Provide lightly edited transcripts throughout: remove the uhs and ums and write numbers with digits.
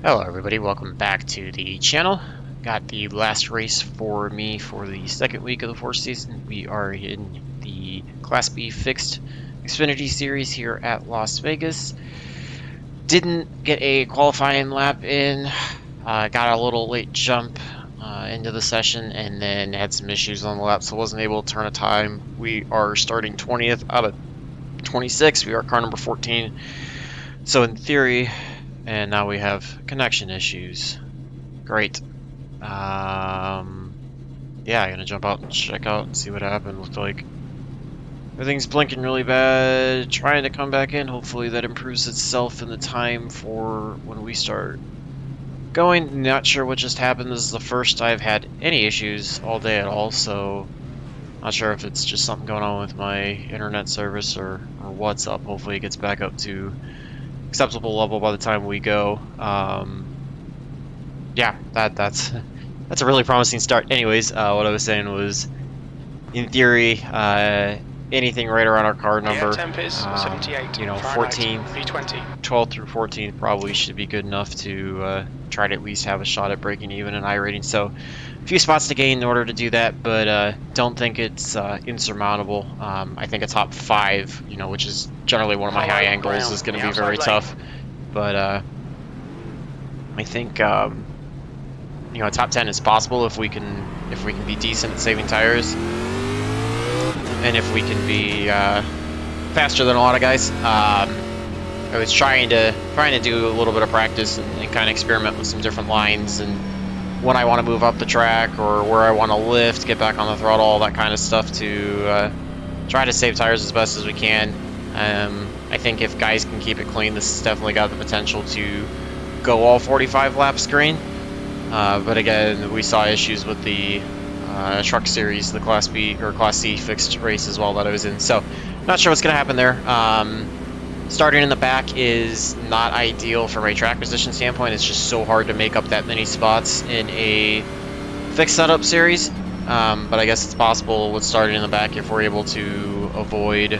Hello everybody, welcome back to the channel. Got the last race for me for the second week of the Force season. We are in the Class B fixed Xfinity series here at Las Vegas. Didn't get a qualifying lap in, got a little late jump into the session and then had some issues on the lap, so wasn't able to turn a time. We are starting 20th out of 26. We are car number 14. So in theory, and now we have connection issues. Great. Yeah, I'm gonna jump out and check out and see what happened. Looked like everything's blinking really bad. Trying to come back in. Hopefully that improves itself in the time for when we start going. Not sure what just happened. This is the first I've had any issues all day at all, so not sure if it's just something going on with my internet service or what's up. Hopefully it gets back up to acceptable level by the time we go. Yeah, that's a really promising start. Anyways, what I was saying was, in theory, anything right around our car number, temp is 78, you know, Fahrenheit, 14, V20. 12 through 14 probably should be good enough to try to at least have a shot at breaking even in iRating. So a few spots to gain in order to do that, but don't think it's insurmountable. I think a top 5, you know, which is generally one of my high angles, is going to be very tough. But I think you know, a top 10 is possible if we can be decent at saving tires, and if we can be faster than a lot of guys. I was trying to do a little bit of practice and kind of experiment with some different lines and when I want to move up the track or where I want to lift, get back on the throttle, all that kind of stuff to try to save tires as best as we can. I think if guys can keep it clean, this has definitely got the potential to go all 45 laps green. But again, we saw issues with the truck series, the Class B or Class C fixed race as well that I was in. So not sure what's going to happen there. Starting in the back is not ideal from a track position standpoint. It's just so hard to make up that many spots in a fixed setup series. But I guess it's possible with starting in the back if we're able to avoid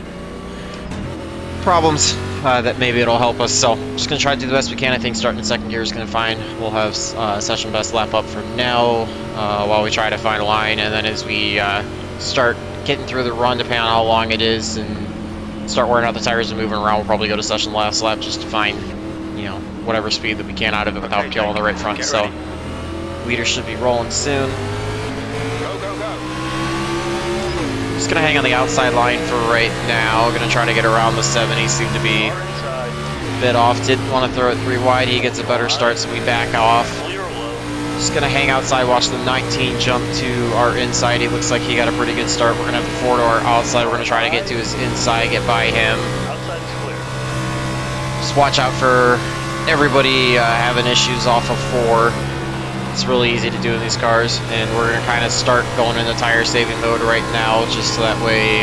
problems that maybe it'll help us. So just going to try to do the best we can. I think starting in second gear is going to fine. We'll have session best lap up for now while we try to find a line, and then as we start getting through the run, depending on how long it is, and start wearing out the tires and moving around, we'll probably go to session last lap just to find, you know, whatever speed that we can out of it without killing the right front. So leader should be rolling soon. Go, go, go. Just gonna hang on the outside line for right now. Gonna try to get around the 70. Seem to be a bit off. Didn't want to throw it 3 wide. He gets a better start, so we back off. Just gonna hang outside, watch the 19 jump to our inside. He looks like he got a pretty good start. We're gonna have the 4 to our outside. We're gonna try to get to his inside, get by him. Outside is clear. Just watch out for everybody having issues off of 4. It's really easy to do in these cars, and we're gonna kind of start going into tire saving mode right now, just so that way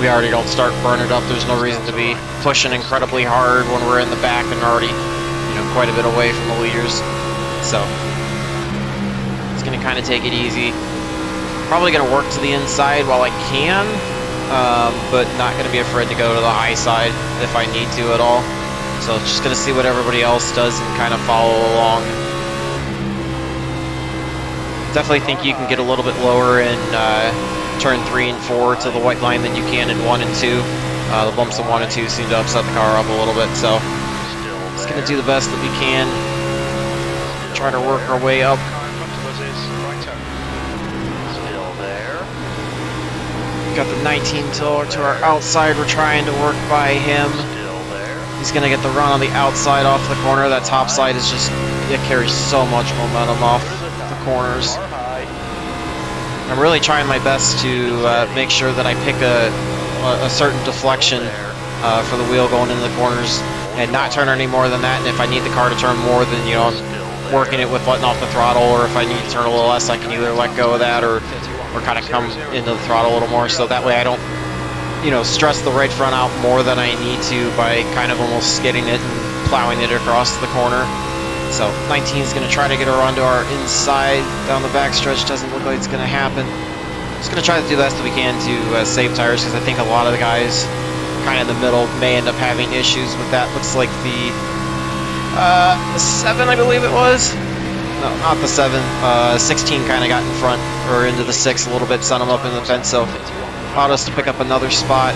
we already don't start burning it up. There's no reason to be pushing incredibly hard when we're in the back and already, you know, quite a bit away from the leaders. So it's gonna kind of take it easy. Probably gonna work to the inside while I can, but not gonna be afraid to go to the high side if I need to at all. So just gonna see what everybody else does and kind of follow along. Definitely think you can get a little bit lower in turn 3 and 4 to the white line than you can in 1 and 2. The bumps in 1 and 2 seem to upset the car up a little bit, so just gonna do the best that we can. Try to work our way up. Still there. Got the 19 to our outside. We're trying to work by him. Still there. He's gonna get the run on the outside off the corner. That top side is just, it carries so much momentum off the corners. I'm really trying my best to make sure that I pick a certain deflection for the wheel going into the corners and not turn any more than that. And if I need the car to turn more, then, you know, I'm working it with letting off the throttle, or if I need to turn a little less, I can either let go of that or kind of come into the throttle a little more, so that way I don't, you know, stress the right front out more than I need to by kind of almost skidding it and plowing it across the corner. So 19 is going to try to get her onto our inside down the backstretch. Doesn't look like it's going to happen. Just going to try to do the best that we can to save tires, because I think a lot of the guys kind of in the middle may end up having issues with that. Looks like the The 7, I believe it was. No, not the 7. 16 kind of got in front, or into the 6 a little bit, sent him up in the fence, so allowed us to pick up another spot.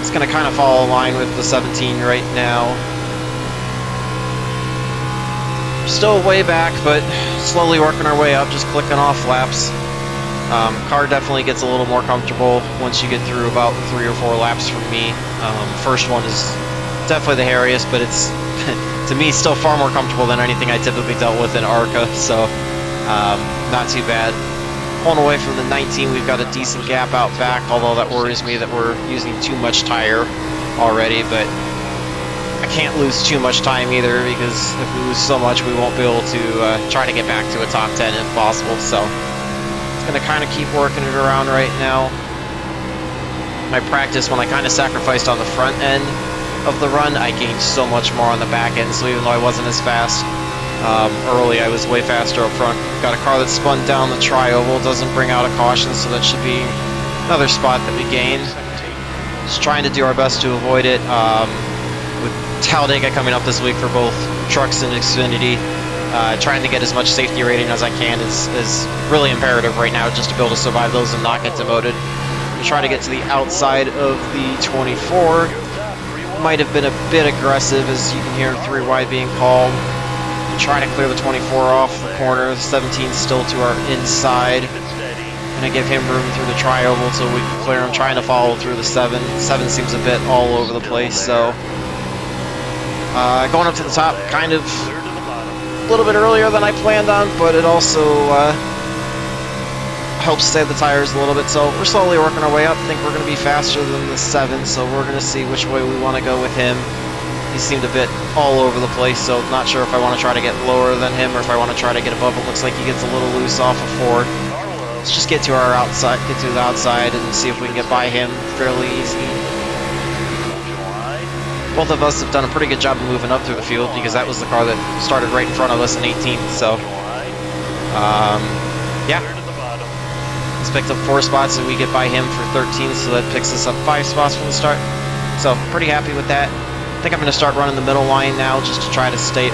It's going to kind of fall in line with the 17 right now. Still way back, but slowly working our way up, just clicking off laps. Car definitely gets a little more comfortable once you get through about 3 or 4 laps from me. First one is definitely the hairiest, but it's, to me, still far more comfortable than anything I typically dealt with in ARCA, so not too bad. Pulling away from the 19, we've got a decent gap out back, although that worries me that we're using too much tire already, but I can't lose too much time either, because if we lose so much, we won't be able to try to get back to a top 10 if possible, so it's going to kind of keep working it around right now. My practice, when I kind of sacrificed on the front end of the run, I gained so much more on the back end, so even though I wasn't as fast early, I was way faster up front. Got a car that spun down the tri-oval, doesn't bring out a caution, so that should be another spot that we gained. Just trying to do our best to avoid it. With Talladega coming up this week for both trucks and Xfinity, trying to get as much safety rating as I can is really imperative right now, just to be able to survive those and not get demoted. To try to get to the outside of the 24. Might have been a bit aggressive, as you can hear 3 wide being called. Trying to clear the 24 off the corner. The 17 still to our inside. Gonna give him room through the tri-oval so we can clear him. Trying to follow through the 7. 7 seems a bit all over the place, so going up to the top kind of a little bit earlier than I planned on, but it also helps save the tires a little bit, so we're slowly working our way up. I think we're going to be faster than the 7, so we're going to see which way we want to go with him. He seemed a bit all over the place, so not sure if I want to try to get lower than him or if I want to try to get above. It looks like he gets a little loose off of 4. Let's just get to our outside, get to the outside and see if we can get by him fairly easy. Both of us have done a pretty good job of moving up through the field, because that was the car that started right in front of us in 18th, so yeah. He's picked up 4 spots and we get by him for 13th, so that picks us up 5 spots from the start. So pretty happy with that. I think I'm going to start running the middle line now, just to try to stay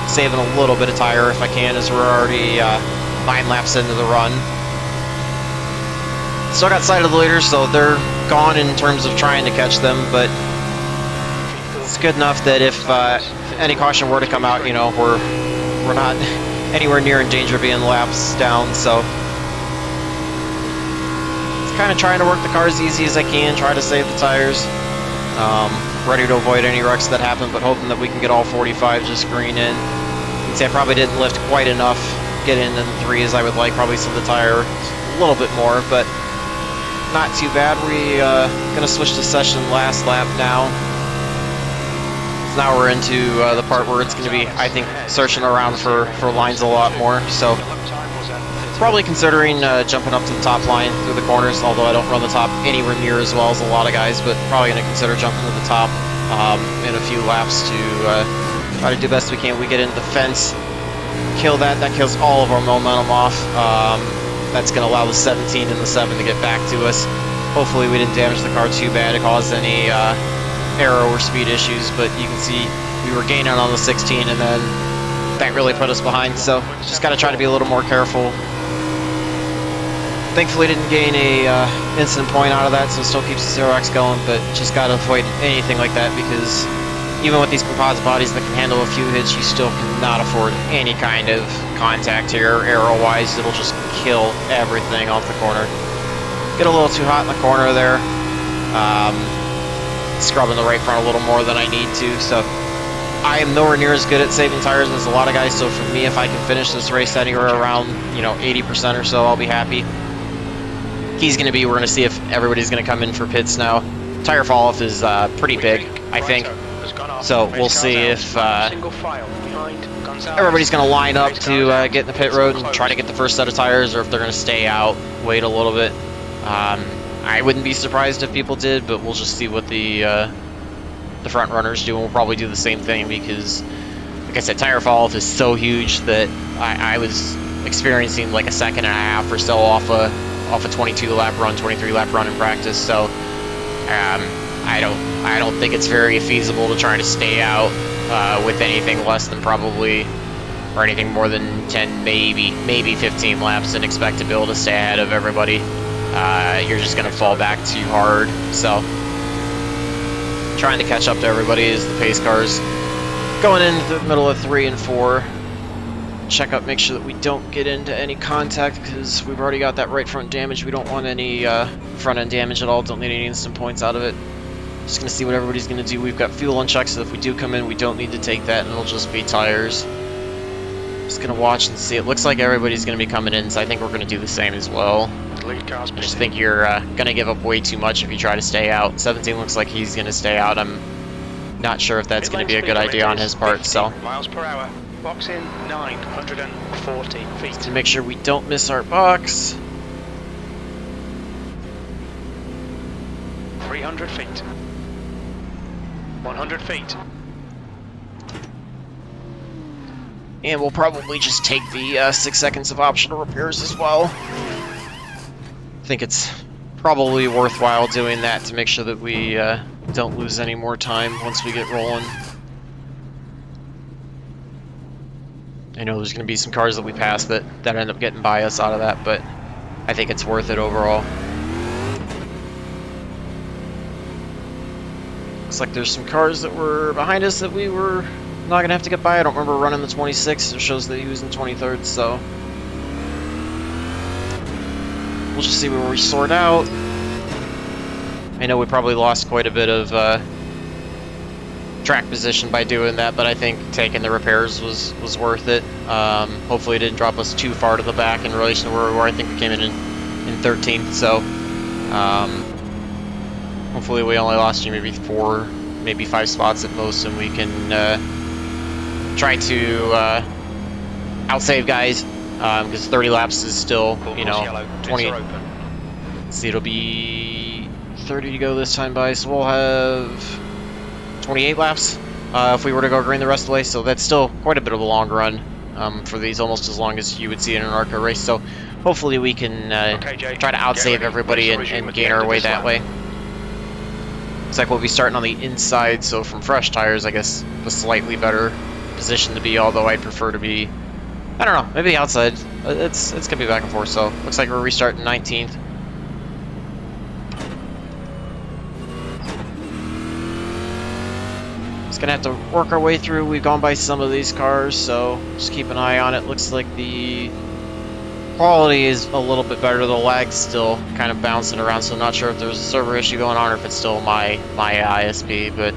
saving a little bit of tire if I can, as we're already 9 laps into the run. Still got sight of the leaders, so they're gone in terms of trying to catch them, but it's good enough that if any caution were to come out, you know, we're not anywhere near in danger of being laps down, so it's kind of trying to work the car as easy as I can, try to save the tires. Ready to avoid any wrecks that happen, but hoping that we can get all 45 just green in. You can see I probably didn't lift quite enough, get in the 3 as I would like, probably some of the tire a little bit more, but not too bad. We're going to switch to session last lap now. So now we're into the part where it's going to be, I think, searching around for lines a lot more, so probably considering jumping up to the top line through the corners, although I don't run the top anywhere near as well as a lot of guys, but probably going to consider jumping to the top in a few laps to try to do the best we can. We get into the fence, kill that. That kills all of our momentum off. That's going to allow the 17 and the 7 to get back to us. Hopefully we didn't damage the car too bad to cause any aero or speed issues, but you can see we were gaining on the 16 and then that really put us behind, so just got to try to be a little more careful. Thankfully didn't gain a incident point out of that, so it still keeps the 0x going, but just got to avoid anything like that, because even with these composite bodies that can handle a few hits, you still cannot afford any kind of contact here, arrow-wise. It'll just kill everything off the corner. Get a little too hot in the corner there. Scrubbing the right front a little more than I need to, so I am nowhere near as good at saving tires as a lot of guys, so for me, if I can finish this race anywhere around, 80% or so, I'll be happy. Key's going to be, we're going to see if everybody's going to come in for pits now. Tire fall-off is pretty big, I think. So we'll see if everybody's going to line up to get in the pit road and try to get the first set of tires, or if they're going to stay out, wait a little bit. I wouldn't be surprised if people did, but we'll just see what the front runners do, and we'll probably do the same thing, because, like I said, tire fall-off is so huge that I was experiencing like a second and a half or so off a 22-lap run, 23-lap run in practice, so I don't think it's very feasible to try to stay out with anything less than probably, or anything more than 10, maybe 15 laps, and expect to be able to stay ahead of everybody. You're just going to fall back too hard. So trying to catch up to everybody as the pace cars going into the middle of 3 and 4. Check up, make sure that we don't get into any contact, because we've already got that right front damage. We don't want any front end damage at all. Don't need any instant points out of it. Just going to see what everybody's going to do. We've got fuel unchecked, so if we do come in, we don't need to take that, and it'll just be tires. Just going to watch and see. It looks like everybody's going to be coming in, so I think we're going to do the same as well. I just think you're going to give up way too much if you try to stay out. 17 looks like he's going to stay out. I'm not sure if that's going to be a good idea on his part, so. Miles per hour. Box in 940 feet. To make sure we don't miss our box. 300 feet. 100 feet. And we'll probably just take the 6 seconds of optional repairs as well. I think it's probably worthwhile doing that to make sure that we don't lose any more time once we get rolling. I know there's going to be some cars that we pass that end up getting by us out of that, but I think it's worth it overall. Looks like there's some cars that were behind us that we were not going to have to get by. I don't remember running the 26. It shows that he was in 23rd, so we'll just see where we sort out. I know we probably lost quite a bit of track position by doing that, but I think taking the repairs was worth it. Hopefully it didn't drop us too far to the back in relation to where we were. I think we came in 13th, so hopefully we only lost you maybe 4, maybe 5 spots at most, and we can try to outsave guys, because 30 laps is still, you know, 20. Let's see, it'll be 30 to go this time by, so we'll have 28 laps if we were to go green the rest of the way, so that's still quite a bit of a long run for these, almost as long as you would see in an ARCA race. So hopefully we can try to outsave everybody and gain our way that way. Looks like we'll be starting on the inside, so from fresh tires, I guess a slightly better position to be, although I'd prefer to be, I don't know, maybe outside. It's gonna be back and forth, so looks like we're restarting 19th. Just gonna have to work our way through. We've gone by some of these cars, so just keep an eye on it. Looks like the quality is a little bit better. The lag's still kind of bouncing around, so I'm not sure if there's a server issue going on or if it's still my ISP, but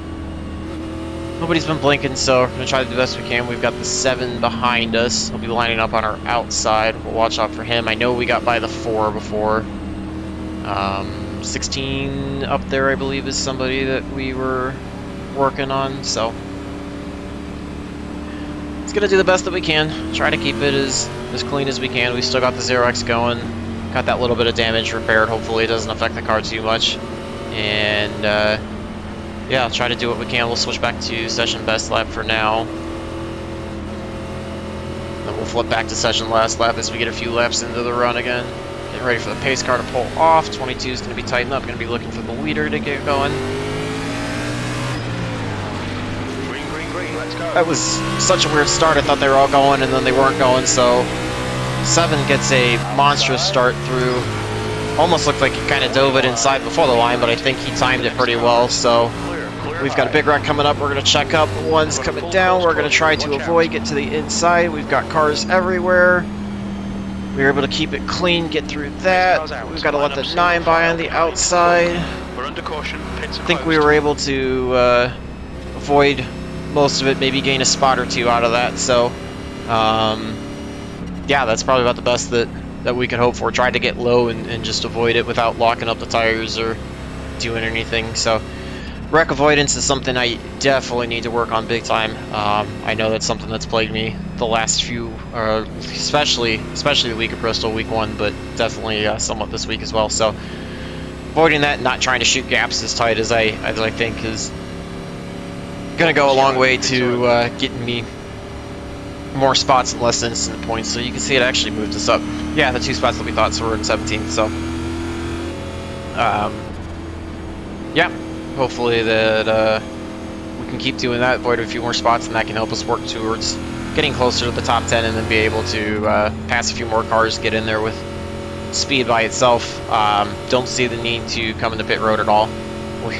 nobody's been blinking, so we're gonna try to do the best we can. We've got the 7 behind us. He'll be lining up on our outside. We'll watch out for him. I know we got by the 4 before. 16 up there, I believe, is somebody that we were working on, so it's gonna do the best that we can. Try to keep it as clean as we can. We still got the 0x going, got that little bit of damage repaired. Hopefully it doesn't affect the car too much, and yeah, try to do what we can. We'll switch back to session best lap for now, then we'll flip back to session last lap as we get a few laps into the run again. Getting ready for the pace car to pull off. 22 is going to be tightened up, going to be looking for the leader to get going. That was such a weird start. I thought they were all going and then they weren't going, so 7 gets a monstrous start through. Almost looked like he kind of dove it inside before the line, but I think he timed it pretty well. So we've got a big wreck coming up. We're going to check up. One's coming down. We're going to try to avoid, get to the inside. We've got cars everywhere. We were able to keep it clean, get through that. We've got to let the 9 by on the outside. I think we were able to avoid most of it, maybe gain a spot or 2 out of that. So yeah, that's probably about the best that we could hope for. Tried to get low and just avoid it without locking up the tires or doing anything. So wreck avoidance is something I definitely need to work on big time. I know that's something that's plagued me the last few, especially the week of Bristol, week 1, but definitely somewhat this week as well. So avoiding that, not trying to shoot gaps as tight as I think is gonna go a long way to getting me more spots and less instant points. So you can see it actually moved us up. Yeah, the 2 spots that we thought, so we're in 17th. So yeah, hopefully that we can keep doing that, avoid a few more spots, and that can help us work towards getting closer to the top 10 and then be able to pass a few more cars, get in there with speed by itself. Don't see the need to come into pit road at all. We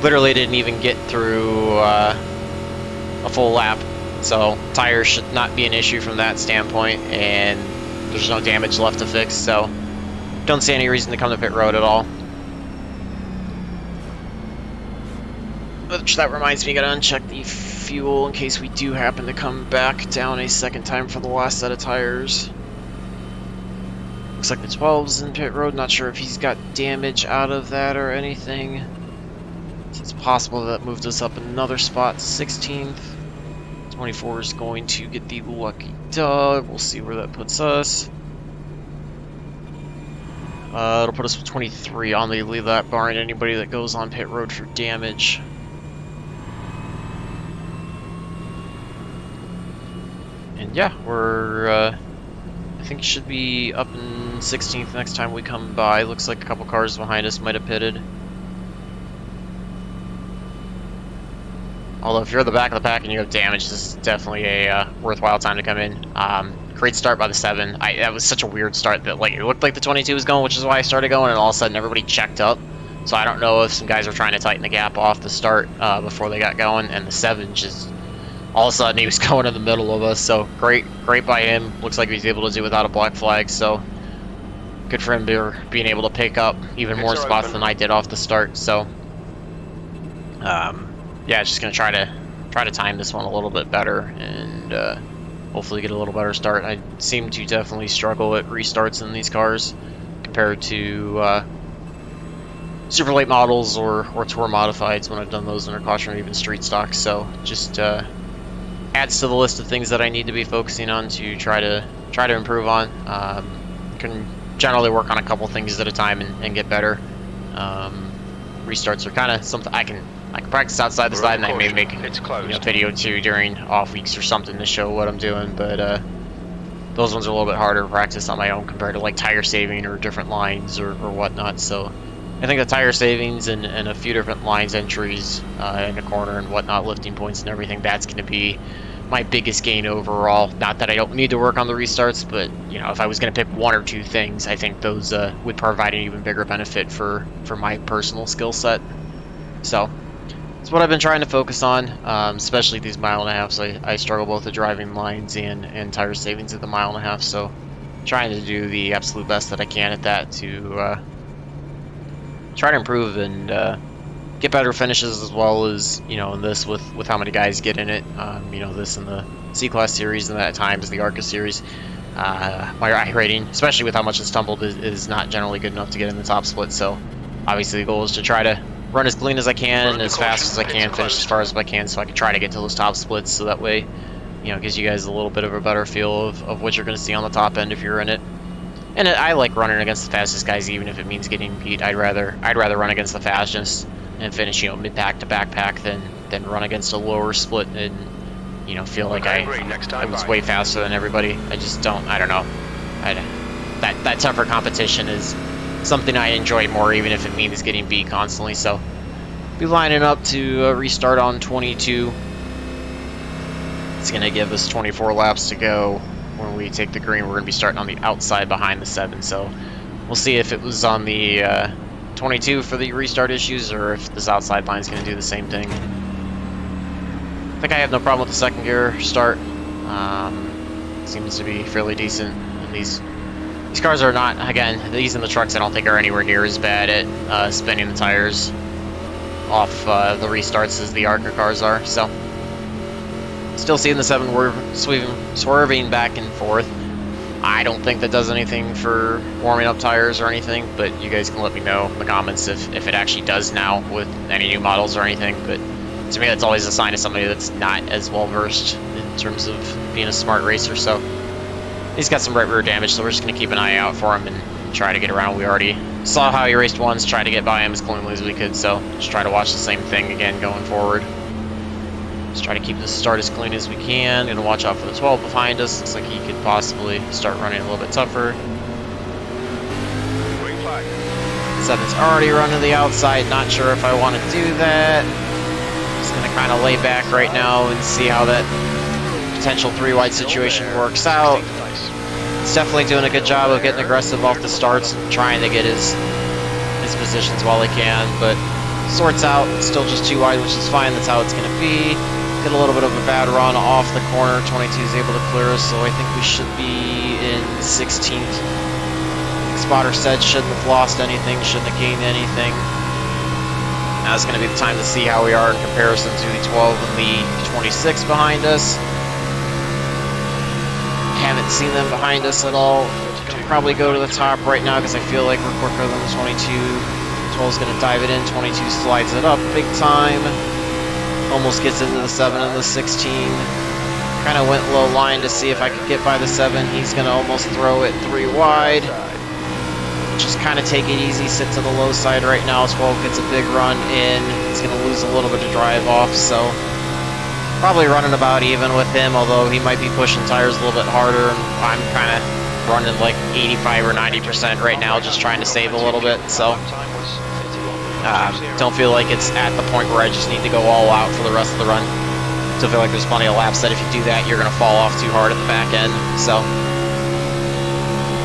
literally didn't even get through a full lap, so tires should not be an issue from that standpoint, and there's no damage left to fix, so don't see any reason to come to pit road at all. Which that reminds me, gotta uncheck the fuel in case we do happen to come back down a second time for the last set of tires. Looks like the 12's in pit road, not sure if he's got damage out of that or anything. So it's possible that moved us up another spot, 16th. 24 is going to get the lucky dog, we'll see where that puts us. It'll put us with 23 on the lead lap, barring anybody that goes on pit road for damage. And yeah, we're, I think should be up in 16th next time we come by. Looks like a couple cars behind us might have pitted. Although if you're at the back of the pack and you have damage, this is definitely a worthwhile time to come in. Great start by the 7. That was such a weird start that like it looked like the 22 was going, which is why I started going, and all of a sudden everybody checked up. So I don't know if some guys were trying to tighten the gap off the start before they got going, and the 7 just all of a sudden he was going in the middle of us. So great by him. Looks like he was able to do without a black flag. So good for him being able to pick up even more spots than I did off the start. So yeah, just gonna try to time this one a little bit better and hopefully get a little better start. I seem to definitely struggle at restarts in these cars compared to super late models or tour modifieds when I've done those under caution or even street stock. So just adds to the list of things that I need to be focusing on to try to improve on. Can generally work on a couple things at a time and get better. Restarts are kind of something I can practice outside the side, and I may make a video too during off weeks or something to show what I'm doing, but those ones are a little bit harder to practice on my own compared to like tire saving or different lines or whatnot. So I think the tire savings and a few different lines entries in the corner and whatnot, lifting points and everything, that's going to be my biggest gain overall. Not that I don't need to work on the restarts, but you know, if I was going to pick one or two things, I think those would provide an even bigger benefit for my personal skill set. So that's what I've been trying to focus on, especially these mile and a half. So I struggle both the driving lines and tire savings at the mile and a half. So trying to do the absolute best that I can at that to try to improve and get better finishes, as well as, you know, in this with how many guys get in it. You know, this in the C-Class series and that at times the ARCA series. My I rating, especially with how much it's tumbled, is not generally good enough to get in the top split. So obviously the goal is to try to run as clean as I can, as fast as I can, finish as far as I can, so I can try to get to those top splits, so that way, you know, it gives you guys a little bit of a better feel of what you're going to see on the top end if you're in it. And I like running against the fastest guys, even if it means getting beat. I'd rather run against the fastest and finish, you know, mid-pack to backpack than run against a lower split and, you know, feel like I was way faster than everybody. I just don't, I don't know. That tougher competition is something I enjoy more, even if it means getting beat constantly. So be lining up to restart on 22. It's going to give us 24 laps to go. When we take the green, we're going to be starting on the outside behind the 7. So we'll see if it was on the 22 for the restart issues, or if this outside line is going to do the same thing. I think I have no problem with the second gear start. Seems to be fairly decent. And these cars are not, again, these in the trucks I don't think are anywhere near as bad at spinning the tires off the restarts as the ARCA cars are. So still seeing the 7 swerving back and forth. I don't think that does anything for warming up tires or anything, but you guys can let me know in the comments if it actually does now with any new models or anything. But to me, that's always a sign of somebody that's not as well versed in terms of being a smart racer. So he's got some right rear damage, so we're just going to keep an eye out for him and try to get around. We already saw how he raced once, tried to get by him as cleanly as we could, so just try to watch the same thing again going forward. Just try to keep this start as clean as we can. Gonna watch out for the 12 behind us. Looks like he could possibly start running a little bit tougher. Green flag. 7's already running to the outside. Not sure if I want to do that. Just gonna kind of lay back right now and see how that potential 3-wide situation works out. He's definitely doing a good job of getting aggressive off the starts and trying to get his positions while he can, but sorts out, still just 2 wide, which is fine. That's how it's going to be. Get a little bit of a bad run off the corner. 22 is able to clear us, so I think we should be in 16th. Spotter said shouldn't have lost anything, shouldn't have gained anything. Now it's going to be the time to see how we are in comparison to the 12 and the 26 behind us. Haven't seen them behind us at all. Gonna probably go to the top right now because I feel like we're quicker than the 22. 12 is going to dive it in. 22 slides it up big time. Almost gets into the 7 and the 16. Kind of went low line to see if I could get by the 7. He's going to almost throw it 3 wide. Just kind of take it easy, sit to the low side right now. 12 gets a big run in. He's going to lose a little bit of drive off, so probably running about even with him, although he might be pushing tires a little bit harder. And I'm kind of running like 85 or 90% right now, just trying to save a little bit. So don't feel like it's at the point where I just need to go all out for the rest of the run. Still feel like there's plenty of laps that if you do that, you're going to fall off too hard at the back end. So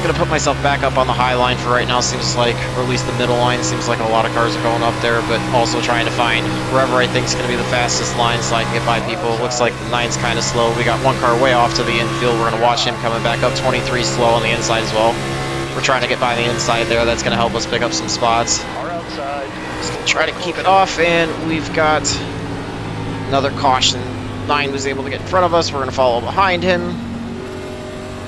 going to put myself back up on the high line for right now, seems like, or at least the middle line. Seems like a lot of cars are going up there, but also trying to find wherever I think is going to be the fastest line so I can get by people. Looks like the 9's kind of slow. We got one car way off to the infield. We're going to watch him coming back up. 23 slow on the inside as well. We're trying to get by the inside there. That's going to help us pick up some spots. Just going to try to keep it off, and we've got another caution. 9 was able to get in front of us. We're going to follow behind him.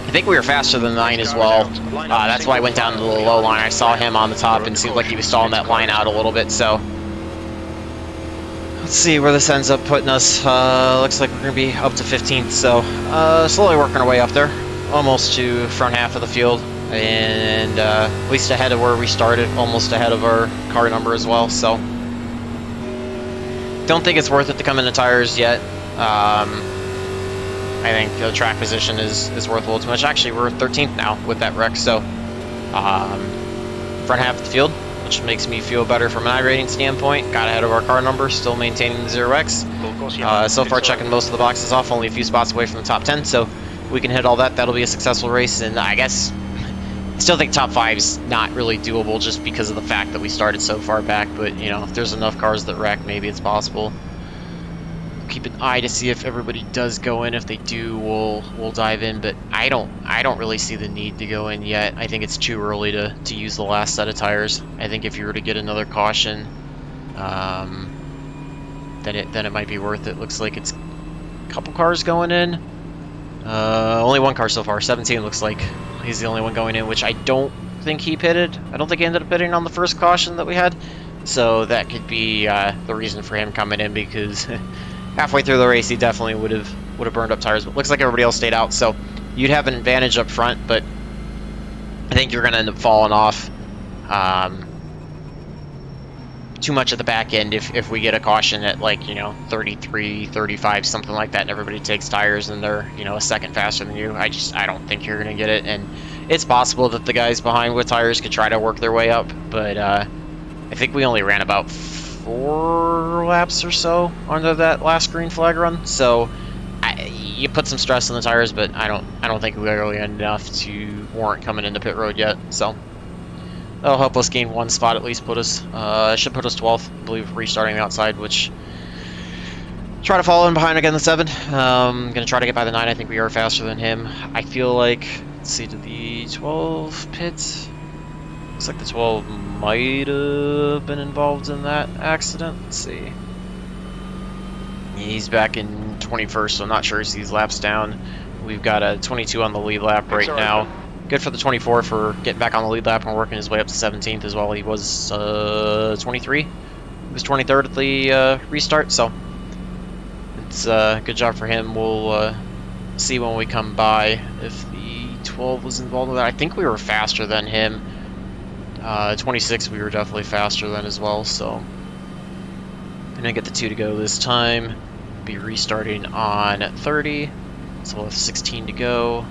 I think we were faster than 9 as well. That's why I went down to the low line. I saw him on the top and seemed like he was stalling that line out a little bit. So let's see where this ends up putting us. Looks like we're going to be up to 15th. So slowly working our way up there, almost to front half of the field, and at least ahead of where we started, almost ahead of our car number as well. So don't think it's worth it to come into tires yet. I think the track position is worth a little too much. Actually, we're 13th now with that wreck, so front half of the field, which makes me feel better from an iRating standpoint. Got ahead of our car number, still maintaining the 0x. So far checking most of the boxes off, only a few spots away from the top 10, so we can hit all that. That'll be a successful race, and I guess I still think top 5's not really doable just because of the fact that we started so far back, but you know, if there's enough cars that wreck, maybe it's possible. Keep an eye to see if everybody does go in. If they do, we'll dive in, but I don't really see the need to go in yet. I think it's too early to use the last set of tires. I think if you were to get another caution, then it might be worth it. Looks like it's a couple cars going in. Only one car so far. 17 looks like he's the only one going in, which I don't think he pitted. I don't think he ended up pitting on the first caution that we had, so that could be the reason for him coming in, because halfway through the race, he definitely would have burned up tires. But looks like everybody else stayed out, so you'd have an advantage up front. But I think you're going to end up falling off too much at the back end if we get a caution at, like, you know, 33, 35, something like that, and everybody takes tires and they're, you know, a second faster than you. I don't think you're going to get it, and it's possible that the guys behind with tires could try to work their way up. But I think we only ran about 4 laps or so under that last green flag run, so you put some stress on the tires, but I don't think we really had enough to warrant coming into pit road yet. So that'll help us gain 1 spot, at least put us should put us 12th, I believe, restarting the outside, which try to follow in behind again the 7. Gonna try to get by the 9. I think we are faster than him. I feel like, let's see, did the 12 pit? Looks like the 12 might have been involved in that accident. Let's see. He's back in 21st, so I'm not sure he's these laps down. We've got a 22 on the lead lap right now. Good for the 24 for getting back on the lead lap and working his way up to 17th as well. He was 23. He was 23rd at the restart, so it's a good job for him. We'll see when we come by if the 12 was involved with that. I think we were faster than him. 26 we were definitely faster than as well, so gonna get the 2 to go this time. Be restarting on 30, so we'll have 16 to go.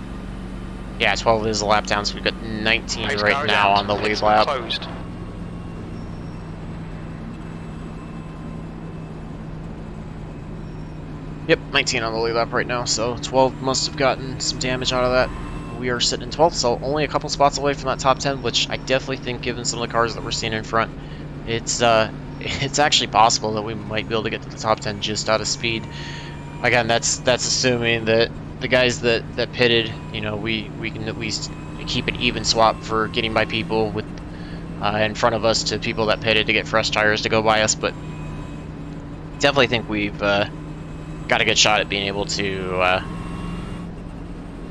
Yeah, 12 is a lap down, so we've got 19 right now on the lead lap. Yep, 19 on the lead lap right now, so 12 must have gotten some damage out of that. We are sitting in 12th, so only a couple spots away from that top 10, which I definitely think, given some of the cars that we're seeing in front, it's actually possible that we might be able to get to the top 10 just out of speed. Again, that's assuming that the guys that pitted, you know, we can at least keep an even swap for getting by people with in front of us to people that pitted to get fresh tires to go by us, but definitely think we've got a good shot at being able to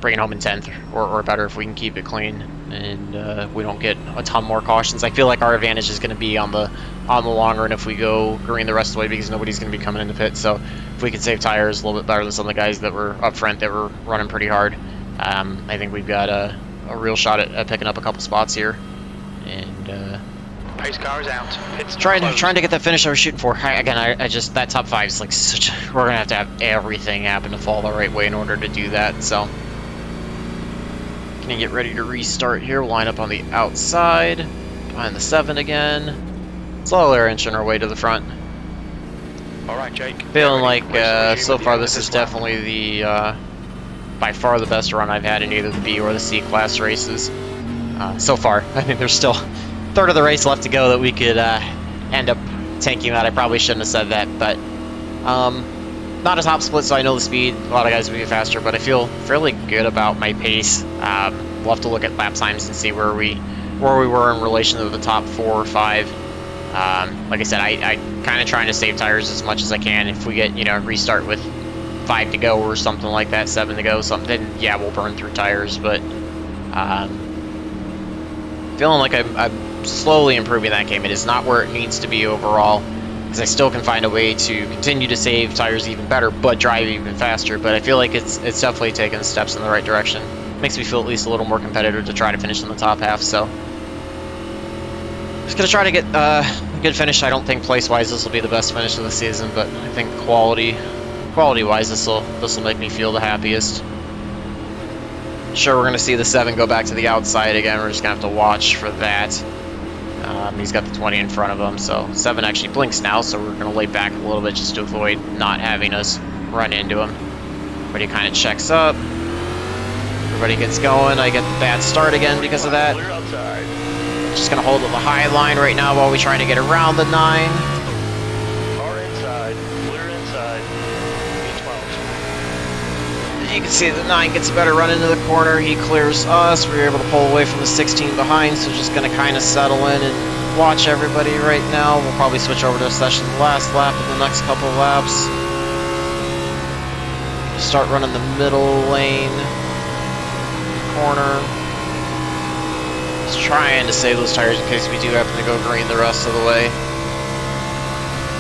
bring it home in 10th or better if we can keep it clean and we don't get a ton more cautions. I feel like our advantage is going to be on the long run if we go green the rest of the way, because nobody's going to be coming in the pit. So if we can save tires a little bit better than some of the guys that were up front that were running pretty hard, I think we've got a real shot at picking up a couple spots here. And Pace car is out. It's trying to get that finish I was shooting for. I just, that top 5 is like such, we're gonna have to have everything happen to fall the right way in order to do that. So gonna get ready to restart here. We'll line up on the outside behind the 7 again, slowly inching our way to the front. All right, Jake. Feeling like so far this is definitely the by far the best run I've had in either the B or the C class races so far. I think there's still a third of the race left to go that we could end up tanking that. I probably shouldn't have said that, but not a top split, so I know the speed. A lot of guys will be faster, but I feel fairly good about my pace. We'll have to look at lap times and see where we were in relation to the top 4 or 5. Like I said, I kind of trying to save tires as much as I can. If we get, you know, restart with 5 to go or something like that, 7 to go, something, yeah, we'll burn through tires, but feeling like I'm slowly improving that game. It is not where it needs to be overall, because I still can find a way to continue to save tires even better, but drive even faster. But I feel like it's definitely taking steps in the right direction. Makes me feel at least a little more competitive to try to finish in the top half. So just gonna try to get a good finish. I don't think place-wise this will be the best finish of the season, but I think quality-wise this will make me feel the happiest. Sure, we're going to see the 7 go back to the outside again. We're just going to have to watch for that. He's got the 20 in front of him, so 7 actually blinks now, so we're going to lay back a little bit just to avoid not having us run into him. Everybody kind of checks up. Everybody gets going. I get the bad start again because of that. Just going to hold the high line right now while we try to get around the 9. Car inside. Clear inside. You can see the 9 gets a better run into the corner. He clears us. We were able to pull away from the 16 behind, so just going to kind of settle in and watch everybody right now. We'll probably switch over to a session last lap in the next couple of laps. Start running the middle lane, corner. Just trying to save those tires in case we do happen to go green the rest of the way.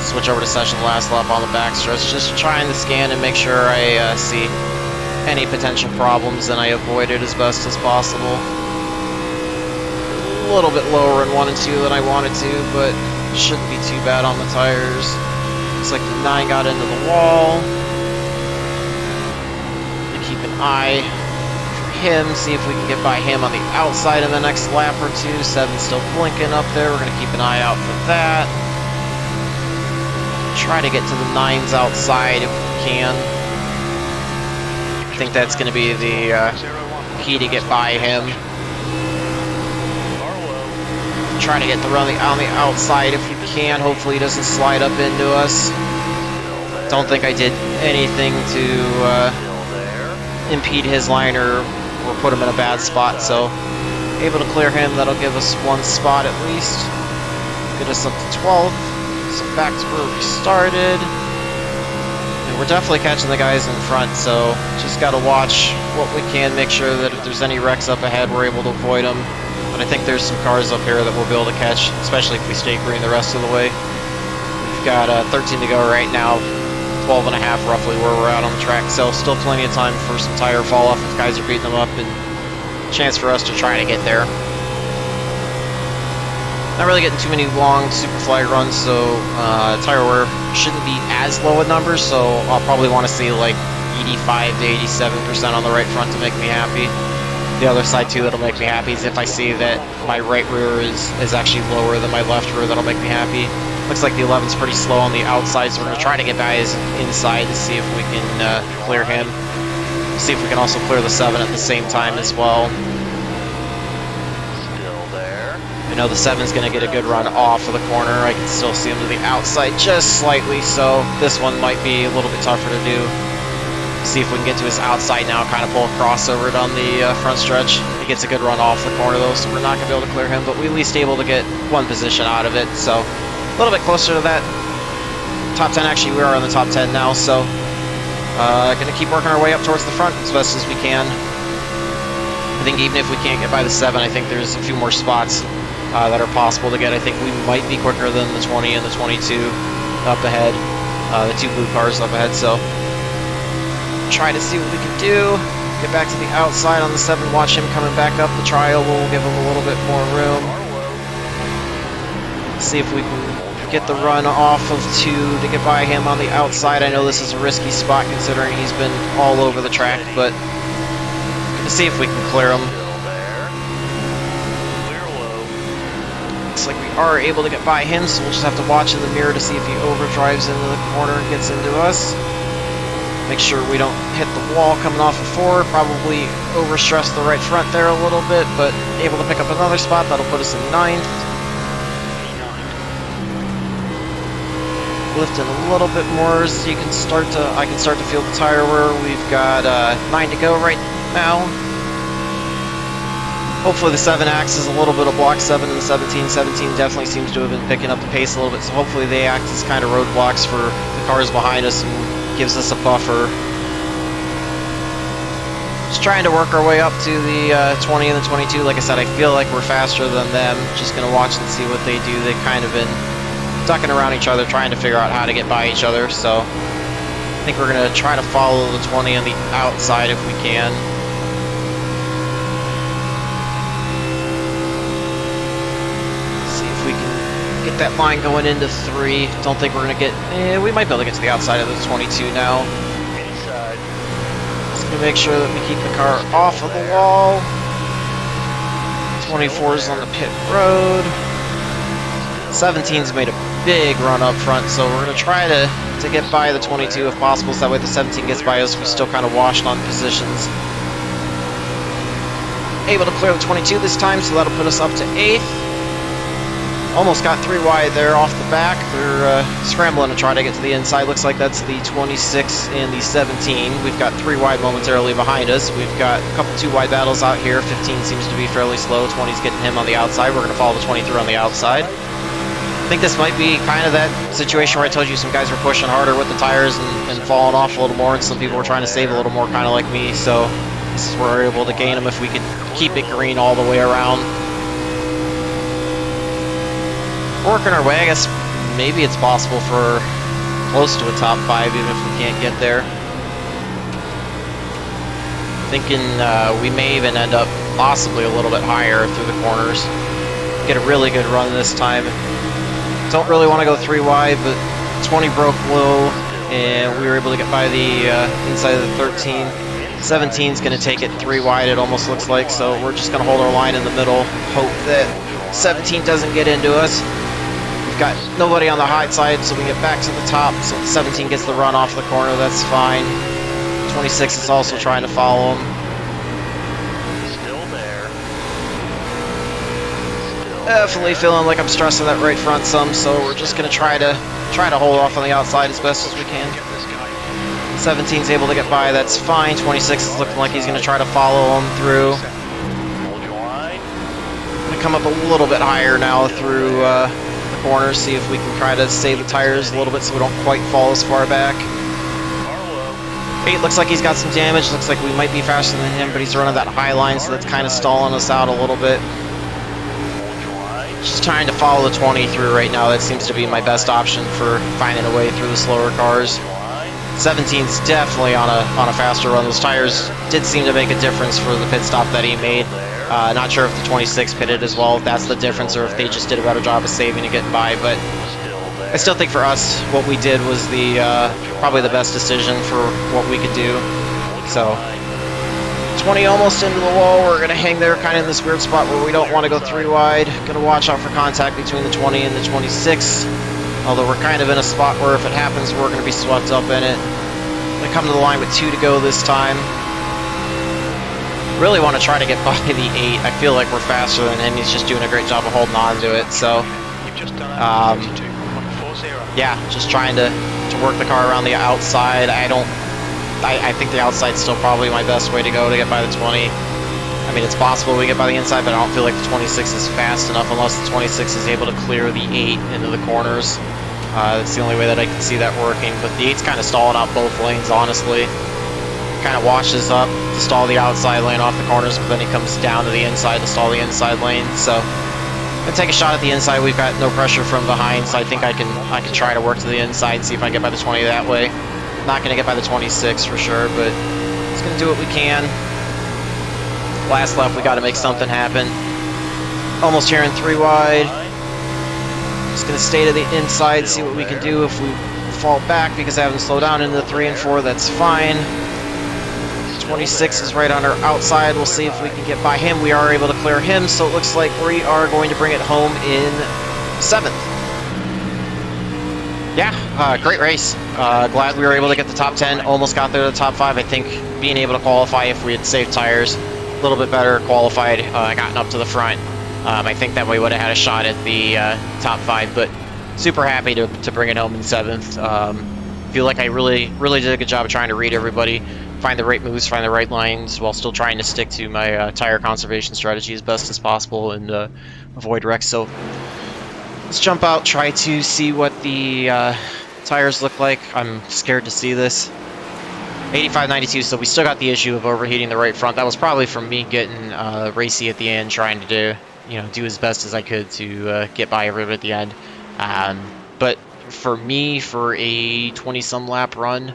Switch over to session last lap on the backstretch. Just trying to scan and make sure I see any potential problems, and I avoid it as best as possible. A little bit lower in 1 and 2 than I wanted to, but shouldn't be too bad on the tires. Looks like the 9 got into the wall. Keep an eye for him, see if we can get by him on the outside in the next lap or 2. 7 still blinking up there. We're going to keep an eye out for that. Try to get to the 9s outside if we can. I think that's going to be the key to get by him. Trying to get the run on the outside if we can. Hopefully he doesn't slide up into us. Don't think I did anything to impede his line or put him in a bad spot, so able to clear him. That'll give us 1 spot at least. Get us up to 12th. So back to where we started. And we're definitely catching the guys in front, so just got to watch what we can, make sure that if there's any wrecks up ahead, we're able to avoid them. But I think there's some cars up here that we'll be able to catch, especially if we stay green the rest of the way. We've got 13 to go right now, 12 and a half roughly where we're at on the track, so still plenty of time for some tire fall off if guys are beating them up, and a chance for us to try to get there. Not really getting too many long super flag runs, so tire wear shouldn't be as low in numbers, so I'll probably want to see like 85 to 87% on the right front to make me happy. The other side too that'll make me happy is if I see that my right rear is actually lower than my left rear. That'll make me happy. Looks like the 11's pretty slow on the outside, so we're going to try to get by his inside to see if we can clear him. See if we can also clear the 7 at the same time as well. Still there. I know the 7's going to get a good run off of the corner. I can still see him to the outside just slightly, so this one might be a little bit tougher to do. See if we can get to his outside now, kind of pull a crossover down the front stretch. He gets a good run off the corner though, so we're not going to be able to clear him, but we at least able to get one position out of it, so a little bit closer to that top 10. Actually, we are in the top 10 now, so going to keep working our way up towards the front as best as we can. I think even if we can't get by the 7, I think there's a few more spots that are possible to get. I think we might be quicker than the 20 and the 22 up ahead, the 2 blue cars up ahead, so try to see what we can do. Get back to the outside on the 7, watch him coming back up the trial. We'll give him a little bit more room. See if we can get the run off of 2 to get by him on the outside. I know this is a risky spot considering he's been all over the track, but let's see if we can clear him. Looks like we are able to get by him, so we'll just have to watch in the mirror to see if he overdrives into the corner and gets into us. Make sure we don't hit the wall coming off of 4. Probably overstress the right front there a little bit, but able to pick up another spot. That'll put us in 9th. Lifting a little bit more so you can I can start to feel the tire wear. We've got 9 to go right now. Hopefully the 7 acts as a little bit of block 7 and the 17. 17 definitely seems to have been picking up the pace a little bit, so hopefully they act as kind of roadblocks for the cars behind us and gives us a buffer. Just trying to work our way up to the 20 and the 22. Like I said, I feel like we're faster than them. Just going to watch and see what they do. They've kind of been ducking around each other, trying to figure out how to get by each other. So I think we're going to try to follow the 20 on the outside if we can. See if we can get that line going into 3. Don't think we're going to get... we might be able to get to the outside of the 22 now. Inside. Just going to make sure that we keep the car off of the wall. 24's on the pit road. 17's made a big run up front, so we're going to try to get by the 22 if possible, so that way the 17 gets by us. We're still kind of washed on positions. Able to clear the 22 this time, so that'll put us up to 8th. Almost got 3 wide there off the back. They're scrambling to try to get to the inside. Looks like that's the 26 and the 17. We've got 3 wide momentarily behind us. We've got a couple 2 wide battles out here. 15 seems to be fairly slow. 20's getting him on the outside. We're going to follow the 23 on the outside. I think this might be kind of that situation where I told you some guys were pushing harder with the tires and falling off a little more, and some people were trying to save a little more, kind of like me. So this is where we're able to gain them if we could keep it green all the way around. Working our way, I guess maybe it's possible for close to a top 5 even if we can't get there. Thinking we may even end up possibly a little bit higher through the corners. Get a really good run this time. Don't really want to go 3 wide, but 20 broke low and we were able to get by the inside of the 13. 17's going to take it 3 wide, it almost looks like, so we're just going to hold our line in the middle, hope that 17 doesn't get into us. We've got nobody on the high side, so we get back to the top, so 17 gets the run off the corner, that's fine. 26 is also trying to follow him. Still there. Definitely feeling like I'm stressing that right front some, so we're just going to try to hold off on the outside as best as we can. 17's able to get by, that's fine. 26 is looking like he's going to try to follow him through. Going to come up a little bit higher now through the corners, see if we can try to save the tires a little bit so we don't quite fall as far back. 8 looks like he's got some damage, looks like we might be faster than him, but he's running that high line, so that's kind of stalling us out a little bit. Just trying to follow the 20 through right now. That seems to be my best option for finding a way through the slower cars. 17's definitely on a faster run. Those tires did seem to make a difference for the pit stop that he made. Not sure if the 26 pitted as well, if that's the difference, or if they just did a better job of saving and getting by, but I still think for us, what we did was the probably the best decision for what we could do. So 20 almost into the wall. We're going to hang there kind of in this weird spot where we don't want to go 3 wide. Going to watch out for contact between the 20 and the 26. Although we're kind of in a spot where if it happens, we're going to be swept up in it. I'm going to come to the line with 2 to go this time. Really want to try to get by the 8. I feel like we're faster than him. He's just doing a great job of holding on to it. So, yeah, just trying to work the car around the outside. I think the outside's still probably my best way to go to get by the 20. I mean, it's possible we get by the inside, but I don't feel like the 26 is fast enough unless the 26 is able to clear the 8 into the corners. That's the only way that I can see that working. But the 8's kind of stalling out both lanes, honestly. Kind of washes up to stall the outside lane off the corners, but then he comes down to the inside to stall the inside lane. So I'm gonna take a shot at the inside. We've got no pressure from behind, so I think I can try to work to the inside, see if I can get by the 20 that way. Not gonna get by the 26 for sure, but just gonna do what we can. Last lap, we got to make something happen. Almost here in 3 wide. Just gonna stay to the inside, see what we can do. If we fall back because I haven't slowed down into the 3 and 4, that's fine. 26 is right on our outside. We'll see if we can get by him. We are able to clear him, so it looks like we are going to bring it home in 7th. Yeah, great race. Glad we were able to get the top 10. Almost got there to the top 5. I think being able to qualify if we had saved tires, a little bit better qualified, gotten up to the front. I think that we would have had a shot at the top 5, but super happy to bring it home in 7th. Feel like I really did a good job of trying to read everybody, find the right moves, find the right lines, while still trying to stick to my tire conservation strategy as best as possible and avoid wrecks. So let's jump out, try to see what the tires look like. I'm scared to see this. 85-92, so we still got the issue of overheating the right front. That was probably from me getting racy at the end, trying to do as best as I could to get by everybody at the end. But for me, for a 20-some lap run,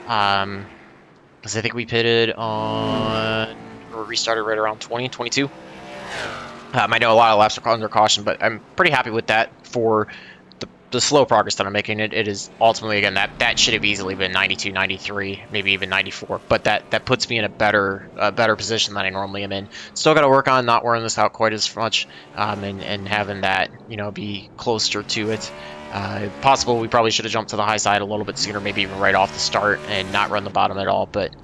because I think we pitted on, or restarted right around 20, 22. I know a lot of laps are under caution, but I'm pretty happy with that for the slow progress that I'm making. It is ultimately, again, that should have easily been 92, 93, maybe even 94, but that puts me in a better position than I normally am in. Still got to work on not wearing this out quite as much, and having that, be closer to it. Possible we probably should have jumped to the high side a little bit sooner, maybe even right off the start and not run the bottom at all, but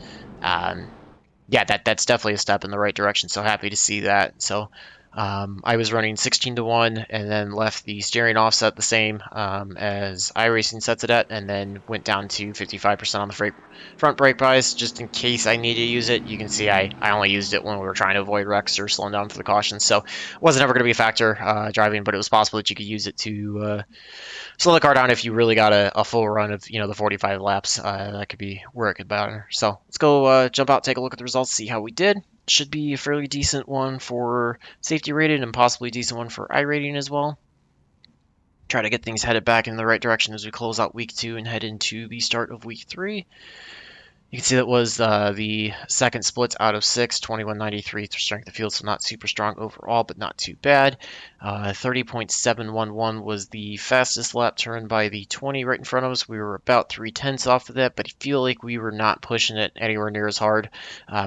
yeah, that's definitely a step in the right direction, so happy to see that. So I was running 16-1 and then left the steering offset the same as iRacing sets it at, and then went down to 55% on the front brake bias just in case I need to use it. You can see I only used it when we were trying to avoid wrecks or slowing down for the cautions, so it wasn't ever going to be a factor driving, but it was possible that you could use it to slow the car down if you really got a full run of the 45 laps. That could be where it could matter. So let's go jump out, take a look at the results, see how we did. Should be a fairly decent one for safety rated and possibly a decent one for iRating as well. Try to get things headed back in the right direction as we close out week 2 and head into the start of week 3. You can see that was the second split out of 6, 21.93 strength of field, so not super strong overall, but not too bad. 30.711 was the fastest lap turn by the 20 right in front of us. We were about 3/10 off of that, but I feel like we were not pushing it anywhere near as hard,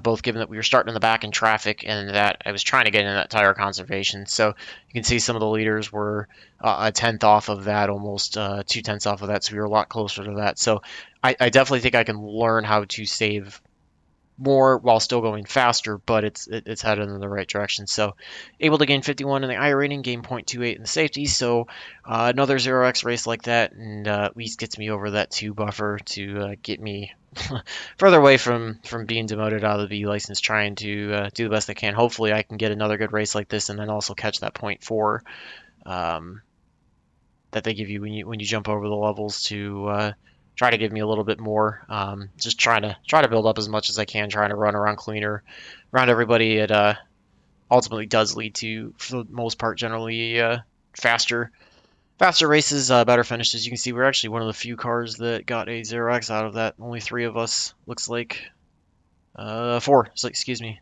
both given that we were starting in the back in traffic and that I was trying to get in that tire conservation. So you can see some of the leaders were a 10th off of that, almost 2/10 off of that, so we were a lot closer to that. So I definitely think I can learn how to save more while still going faster, but it's headed in the right direction. So able to gain 51 in the iRating, gain 0.28 in the safety. So another 0x race like that, and at least gets me over that 2 buffer to get me further away from being demoted out of the B license, trying to do the best I can. Hopefully I can get another good race like this and then also catch that 0.4 that they give you when you jump over the levels to try to give me a little bit more. Just trying to build up as much as I can, trying to run around cleaner, around everybody. It ultimately does lead to, for the most part, generally faster races, better finishes. You can see we're actually one of the few cars that got a 0x out of that. Only 3 of us, looks like. 4, so, excuse me.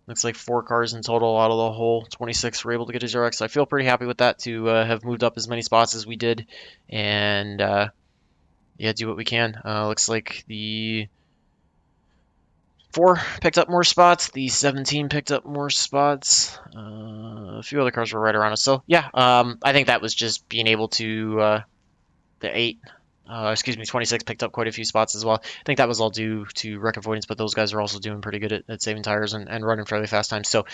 Looks like 4 cars in total out of the whole 26 were able to get a 0x. So I feel pretty happy with that to have moved up as many spots as we did. And yeah, do what we can. Looks like the 4 picked up more spots. The 17 picked up more spots. A few other cars were right around us. So yeah, I think that was just being able to the 8, excuse me, 26 picked up quite a few spots as well. I think that was all due to wreck avoidance, but those guys are also doing pretty good at saving tires and running fairly fast times. So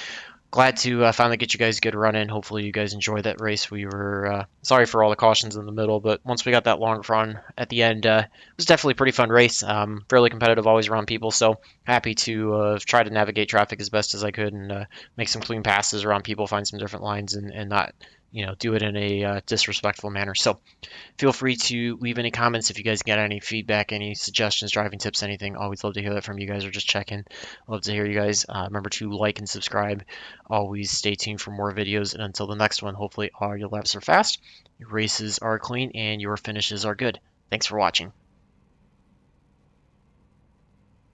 glad to finally get you guys a good run in. Hopefully you guys enjoyed that race. We were sorry for all the cautions in the middle, but once we got that long run at the end, it was definitely a pretty fun race. Fairly competitive, always around people. So happy to try to navigate traffic as best as I could and make some clean passes around people, find some different lines, and not do it in a disrespectful manner. So feel free to leave any comments if you guys get any feedback, any suggestions, driving tips, anything. Always love to hear that from you guys or just check in. Love to hear you guys. Remember to like and subscribe. Always stay tuned for more videos. And until the next one, hopefully all your laps are fast, your races are clean, and your finishes are good. Thanks for watching.